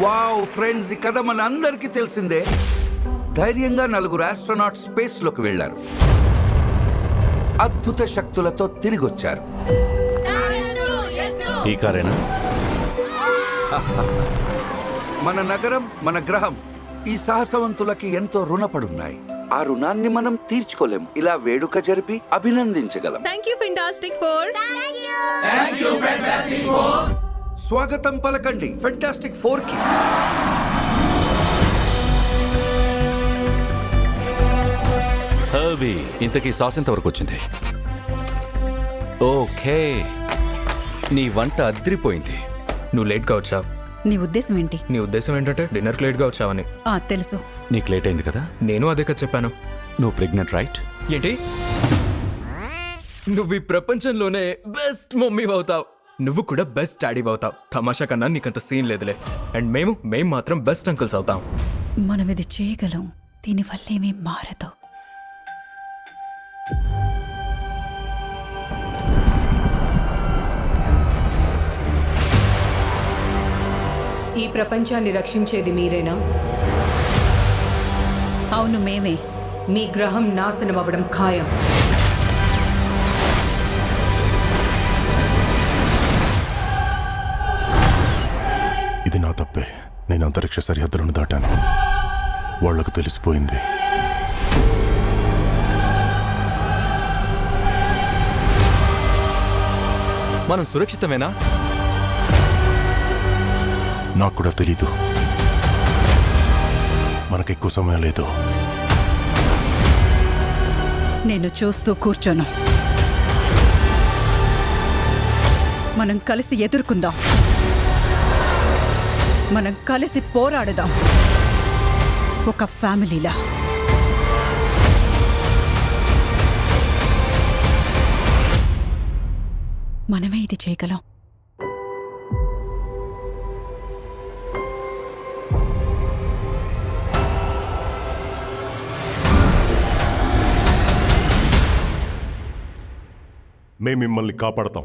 Wow friends, ఈ కథ మన అందరికీ తెలిసిందే. ధైర్యంగా 4 ఆస్ట్రోనాట్ స్పేస్ లోకి వెళ్లారు. అద్భుత శక్తులతో తిరిగొచ్చారు. ఈ కారేనా? మన నగరం, మన గ్రహం ఈ సాహసవంతులకి ఎంతో రుణపడున్నాయి. ఆ రుణాన్ని మనం తీర్చుకోలేము. ఇలా వేడుక జరిపి అభినందించగలం. Thank you fantastic four. స్వాగతం పలకండి ఫెంటాస్టిక్ 4 కి. హర్బీ, ఇంతకీ సాస్ ఎంత వరకు వచ్చింది? ఓకే, నీ వంట అద్రిపోయింది. నువ్వు లేట్గా వచ్చావు. నీ ఉద్దేశం ఏంటి? నీ ఉద్దేశం ఏంటంటే డిన్నర్కి లేట్గా వచ్చావని. తెలుసు. నీకు లేట్ అయింది కదా? నేను అదే కదా చెప్పాను. నువ్వు ప్రెగ్నెంట్ రైట్? ఏంటి? నువ్వు ఈ ప్రపంచంలోనే బెస్ట్ మమ్మీ అవుతావు. నువ్వు కూడా బెస్ట్ డాడీ అవుతావు. తమాషా కన్నా నీకంత సీన్ లేదులే. అండ్ మేము మాత్రం బెస్ట్ అంకుల్స్ అవుతాం. మనం ఇది చేయగలం. దీనివల్ల ఏమీ మారదు. ఈ ప్రపంచాన్ని రక్షించేది మీరేనా? అవును, మేమే. మీ గ్రహం నాశనం అవ్వడం ఖాయం. ఇది నా తప్పే. నేను అంతరిక్ష సరిహద్దులను దాటాను. వాళ్లకు తెలిసిపోయింది. మనం సురక్షితమేనా? నాకు కూడా తెలీదు. మనకెక్కువ సమయం లేదు. నేను చూస్తూ కూర్చోను. మనం కలిసి ఎదుర్కొందాం. మనం కలిసి పోరాడుదాం. ఒక ఫ్యామిలీలా. మనమే ఇది చేయగలం. మేము మిమ్మల్ని కాపాడతాం.